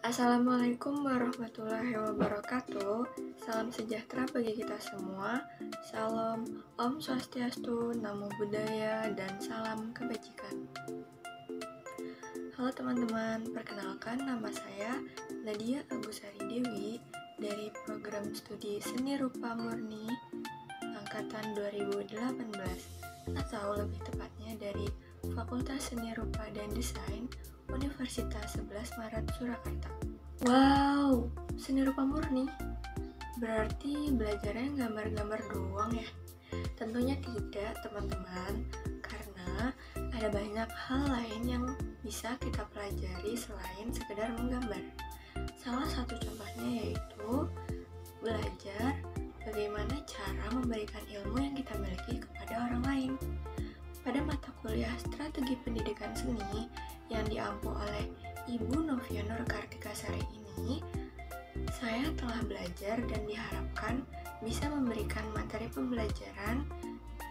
Assalamualaikum warahmatullahi wabarakatuh. Salam sejahtera bagi kita semua. Salam Om Swastiastu, Namo Buddhaya, dan salam kebajikan. Halo teman-teman, perkenalkan nama saya Nadia Agusari Dewi dari program studi Seni Rupa Murni angkatan 2018, atau lebih tepatnya dari Fakultas Seni Rupa dan Desain Universitas 11 Maret Surakarta. Wow, seni rupa murni? Berarti belajarnya gambar-gambar doang ya? Tentunya tidak, teman-teman, karena ada banyak hal lain yang bisa kita pelajari selain sekedar menggambar. Salah satu contohnya yaitu belajar bagaimana cara memberikan ilmu yang kita miliki kepada orang lain. Pada mata kuliah Strategi Pendidikan Seni yang diampu oleh Ibu Novia Nur Kartikasari ini, saya telah belajar dan diharapkan bisa memberikan materi pembelajaran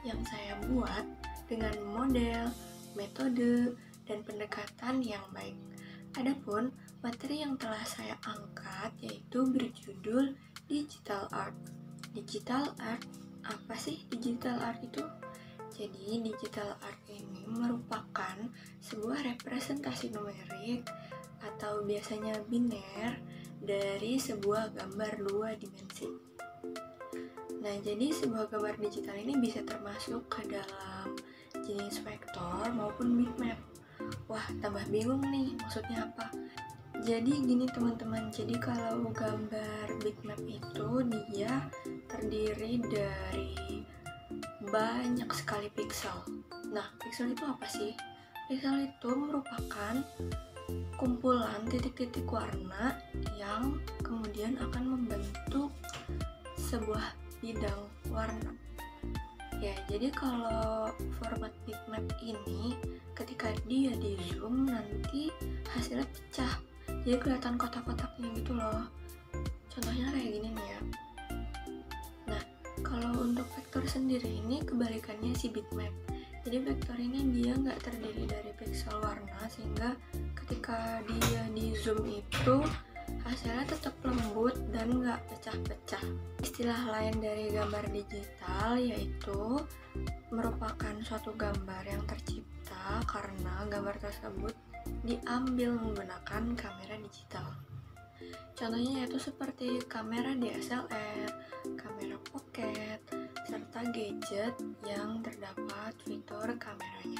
yang saya buat dengan model, metode, dan pendekatan yang baik. Adapun materi yang telah saya angkat yaitu berjudul Digital Art. Digital Art, apa sih digital art itu? Jadi, digital art ini merupakan sebuah representasi numerik atau biasanya biner dari sebuah gambar dua dimensi. Nah, jadi sebuah gambar digital ini bisa termasuk ke dalam jenis vektor maupun bitmap. Wah, tambah bingung nih, maksudnya apa? Jadi gini teman-teman, jadi kalau gambar bitmap itu dia terdiri dari banyak sekali pixel. Nah, pixel itu apa sih? Pixel itu merupakan kumpulan titik-titik warna yang kemudian akan membentuk sebuah bidang warna. Ya, jadi kalau format bitmap ini ketika dia di zoom nanti hasilnya pecah. Jadi kelihatan kotak-kotaknya gitu loh. Contohnya kayak gini nih ya. Kalau untuk vektor sendiri ini kebalikannya si bitmap. Jadi vektor ini dia nggak terdiri dari pixel warna, sehingga ketika dia di zoom itu hasilnya tetap lembut dan nggak pecah-pecah. Istilah lain dari gambar digital yaitu merupakan suatu gambar yang tercipta karena gambar tersebut diambil menggunakan kamera digital. Contohnya yaitu seperti kamera DSLR, kamera pocket, serta gadget yang terdapat fitur kameranya.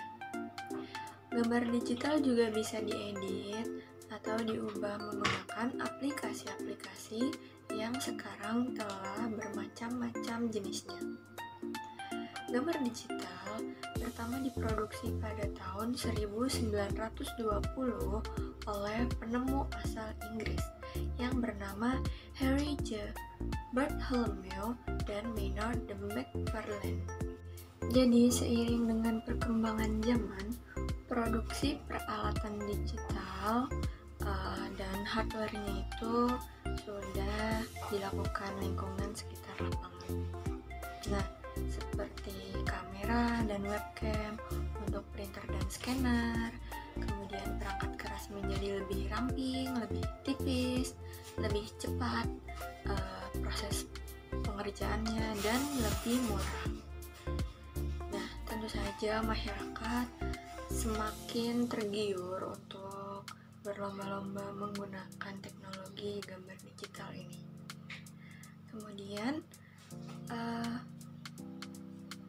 Gambar digital juga bisa diedit atau diubah menggunakan aplikasi-aplikasi yang sekarang telah bermacam-macam jenisnya. Gambar digital pertama diproduksi pada tahun 1920 oleh penemu asal Inggris yang bernama Harry J. Bartholomew dan Maynard de McFarlane. Jadi seiring dengan perkembangan zaman, produksi peralatan digital dan hardware-nya itu sudah dilakukan lingkungan sekitar lapangan. Nah, seperti kamera dan webcam untuk printer dan scanner, kemudian perangkat keras menjadi lebih ramping, lebih tipis, lebih cepat proses pengerjaannya, dan lebih murah. Nah, tentu saja masyarakat semakin tergiur untuk berlomba-lomba menggunakan teknologi gambar digital ini. Kemudian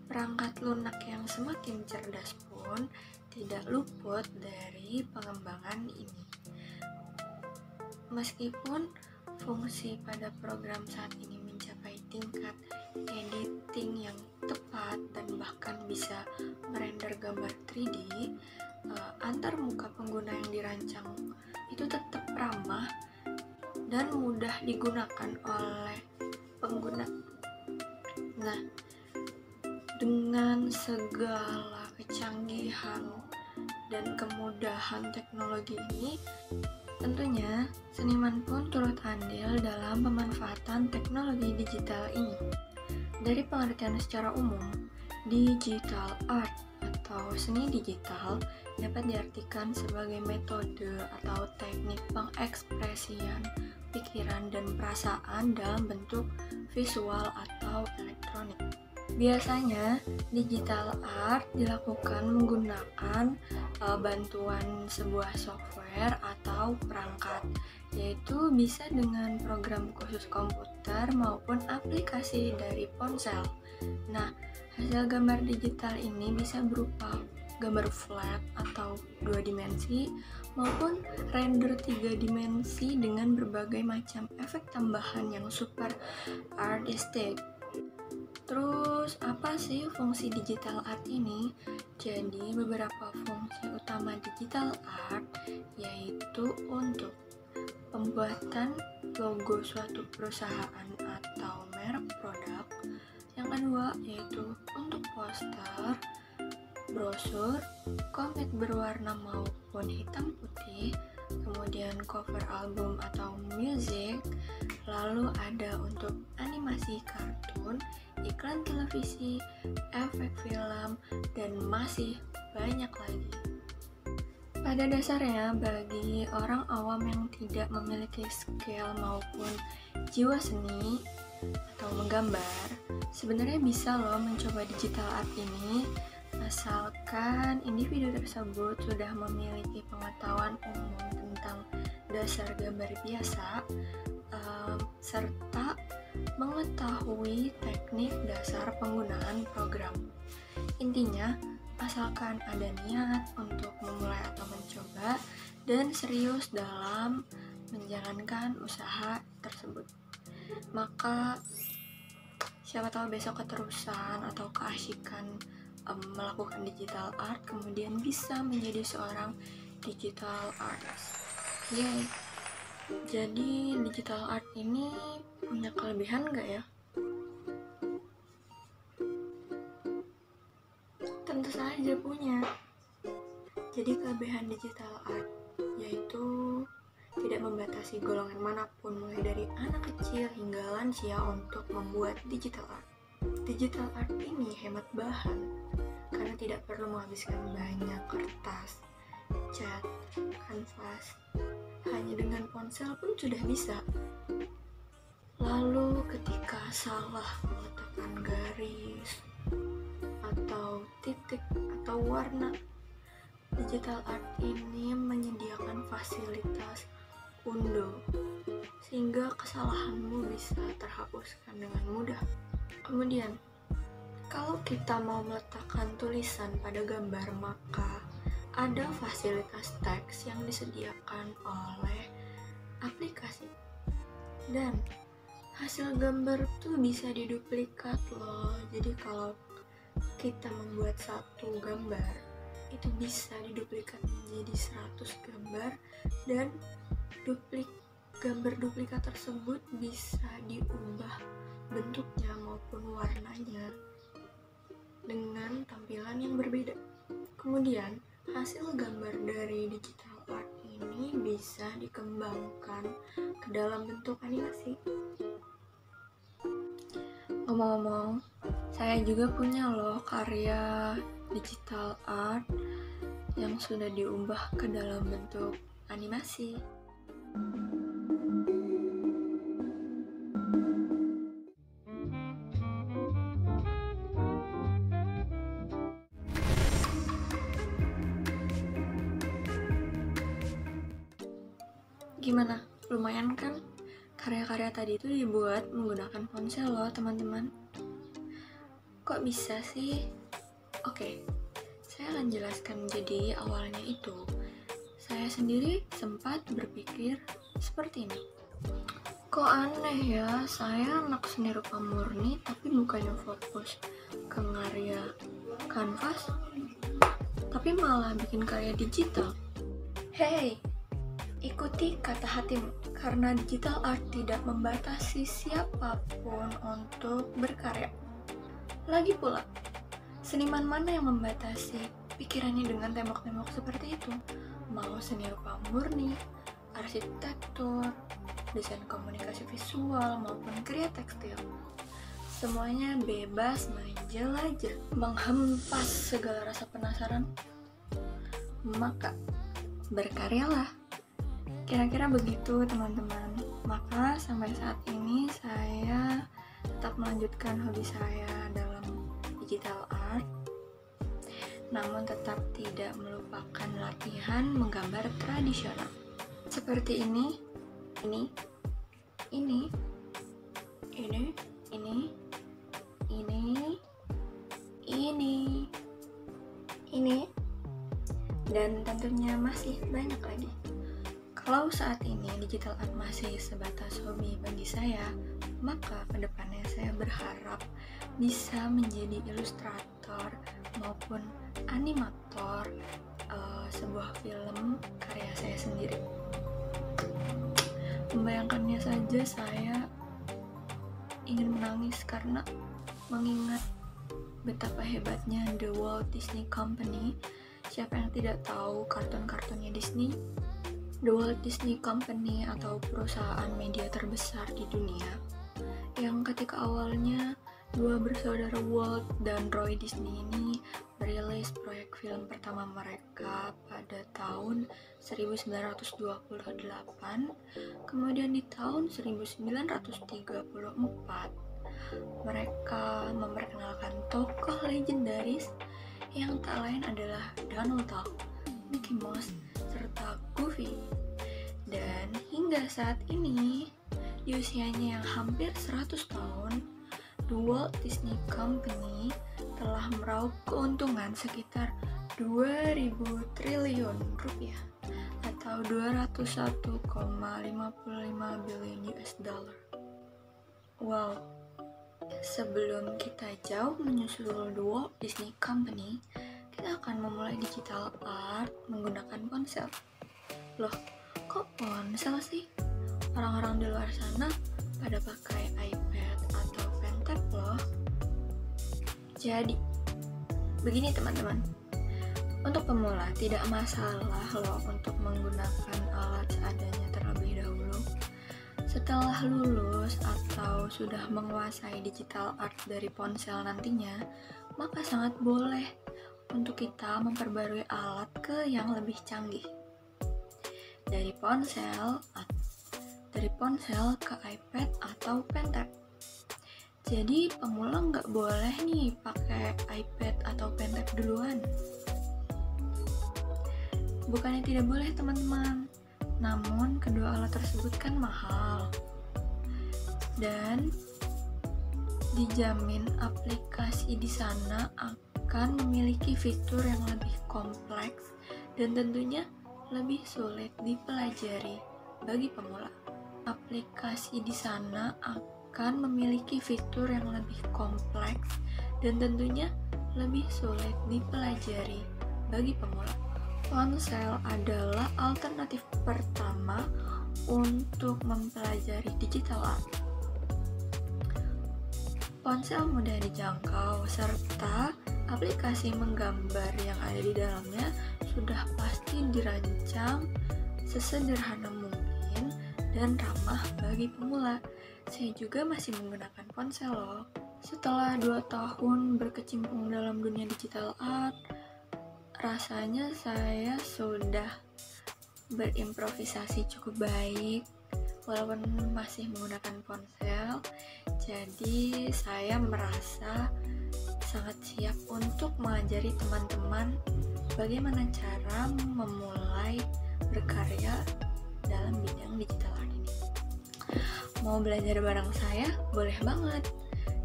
perangkat lunak yang semakin cerdas pun tidak luput dari pengembangan ini. Meskipun fungsi pada program saat ini mencapai tingkat editing yang tepat dan bahkan bisa merender gambar 3D, antar muka pengguna yang dirancang itu tetap ramah dan mudah digunakan oleh pengguna. Nah, dengan segala kecanggihan dan kemudahan teknologi ini, tentunya seniman pun turut andil dalam pemanfaatan teknologi digital ini. Dari pengertian secara umum, digital art atau seni digital dapat diartikan sebagai metode atau teknik pengekspresian pengekspresian pikiran dan perasaan dalam bentuk visual atau elektronik. Biasanya digital art dilakukan menggunakan bantuan sebuah software atau perangkat, yaitu bisa dengan program khusus komputer maupun aplikasi dari ponsel. Nah, hasil gambar digital ini bisa berupa gambar flat atau 2 dimensi maupun render 3 dimensi dengan berbagai macam efek tambahan yang super artistic. Terus apa sih fungsi digital art ini? Jadi beberapa fungsi utama digital art yaitu untuk pembuatan logo suatu perusahaan atau merek produk. Yang kedua yaitu untuk poster, brosur, komik berwarna maupun hitam putih, kemudian cover album atau music, lalu ada untuk animasi kartun, iklan televisi, efek film, dan masih banyak lagi. Pada dasarnya, bagi orang awam yang tidak memiliki skill maupun jiwa seni atau menggambar, sebenarnya bisa loh mencoba digital art ini, asalkan individu tersebut sudah memiliki pengetahuan umum tentang dasar gambar biasa, serta mengetahui teknik dasar penggunaan program. Intinya, asalkan ada niat untuk memulai atau mencoba dan serius dalam menjalankan usaha tersebut, maka siapa tahu besok keterusan atau keasyikan melakukan digital art kemudian bisa menjadi seorang digital artist. Yay! Jadi digital art ini punya kelebihan nggak ya? Tentu saja punya. Jadi kelebihan digital art yaitu tidak membatasi golongan manapun, mulai dari anak kecil hingga lansia untuk membuat digital art. Digital art ini hemat bahan karena tidak perlu menghabiskan banyak kertas, cat, kanvas. Hanya dengan ponsel pun sudah bisa. Lalu ketika salah meletakkan garis atau titik atau warna, digital art ini menyediakan fasilitas undo sehingga kesalahanmu bisa terhapuskan dengan mudah. Kemudian, kalau kita mau meletakkan tulisan pada gambar, maka ada fasilitas teks yang disediakan oleh aplikasi. Dan hasil gambar tuh bisa diduplikat loh. Jadi kalau kita membuat satu gambar, itu bisa diduplikat menjadi 100 gambar, dan gambar duplikat tersebut bisa diubah bentuknya maupun warnanya dengan tampilan yang berbeda. Kemudian hasil gambar dari digital art ini bisa dikembangkan ke dalam bentuk animasi. Ngomong-ngomong, saya juga punya loh karya digital art yang sudah diubah ke dalam bentuk animasi. Gimana? Lumayan kan? Karya-karya tadi itu dibuat menggunakan ponsel loh teman-teman. Kok bisa sih? Oke, saya akan jelaskan. Jadi awalnya itu saya sendiri sempat berpikir seperti ini. Kok aneh ya, saya anak seni rupa murni tapi bukannya fokus ke karya kanvas, tapi malah bikin karya digital. Hey, ikuti kata hatimu, karena digital art tidak membatasi siapapun untuk berkarya. Lagi pula, seniman mana yang membatasi pikirannya dengan tembok-tembok seperti itu? Mau seni rupa murni, arsitektur, desain komunikasi visual, maupun karya tekstil. Semuanya bebas menjelajah, menghempas segala rasa penasaran. Maka, berkaryalah. Kira-kira begitu teman-teman. Maka sampai saat ini saya tetap melanjutkan hobi saya dalam digital art, namun tetap tidak melupakan latihan menggambar tradisional. Seperti ini, dan tentunya masih banyak lagi. Kalau saat ini digital art masih sebatas hobi bagi saya, maka kedepannya saya berharap bisa menjadi ilustrator maupun animator sebuah film karya saya sendiri. Membayangkannya saja saya ingin menangis karena mengingat betapa hebatnya The Walt Disney Company. Siapa yang tidak tahu kartun-kartunnya Disney? The Walt Disney Company atau perusahaan media terbesar di dunia, yang ketika awalnya dua bersaudara Walt dan Roy Disney ini merilis proyek film pertama mereka pada tahun 1928. Kemudian di tahun 1934 mereka memperkenalkan tokoh legendaris yang tak lain adalah Donald Duck, Mickey Mouse, serta Goofy. Dan hingga saat ini, di usianya yang hampir 100 tahun, The Walt Disney Company telah meraup keuntungan sekitar 2.000 triliun rupiah atau 201,55 billion US dollar. Wow. Sebelum kita jauh menyusul The Walt Disney Company, kita akan memulai digital art menggunakan ponsel. Loh, kok ponsel sih? Orang-orang di luar sana pada pakai iPad atau pen tab loh. Jadi, begini teman-teman. Untuk pemula tidak masalah loh untuk menggunakan alat seadanya terlebih dahulu. Setelah lulus atau sudah menguasai digital art dari ponsel nantinya, maka sangat boleh untuk kita memperbarui alat ke yang lebih canggih. Dari ponsel ke iPad atau pen tab. Jadi pemula nggak boleh nih pakai iPad atau pen tab duluan. Bukannya tidak boleh teman-teman, namun kedua alat tersebut kan mahal. Dan dijamin aplikasi di sana akan memiliki fitur yang lebih kompleks dan tentunya lebih sulit dipelajari bagi pemula. Aplikasi di sana akan memiliki fitur yang lebih kompleks dan tentunya lebih sulit dipelajari bagi pemula. Ponsel adalah alternatif pertama untuk mempelajari digital art. Ponsel mudah dijangkau serta aplikasi menggambar yang ada di dalamnya sudah pasti dirancang sesederhana mungkin dan ramah bagi pemula. Saya juga masih menggunakan ponsel loh. Setelah 2 tahun berkecimpung dalam dunia digital art, rasanya saya sudah berimprovisasi cukup baik walaupun masih menggunakan ponsel. Jadi saya merasa sangat siap untuk mengajari teman-teman bagaimana cara memulai berkarya dalam bidang digital art ini. Mau belajar bareng saya? Boleh banget.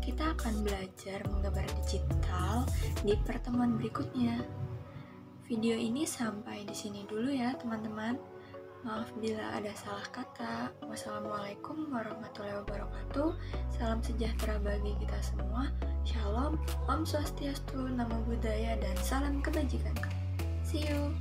Kita akan belajar menggambar digital di pertemuan berikutnya. Video ini sampai di sini dulu ya teman-teman. Maaf bila ada salah kata. Wassalamualaikum warahmatullahi wabarakatuh. Salam sejahtera bagi kita semua. Shalom, Om Swastiastu, Namo Buddhaya, dan salam kebajikan. See you.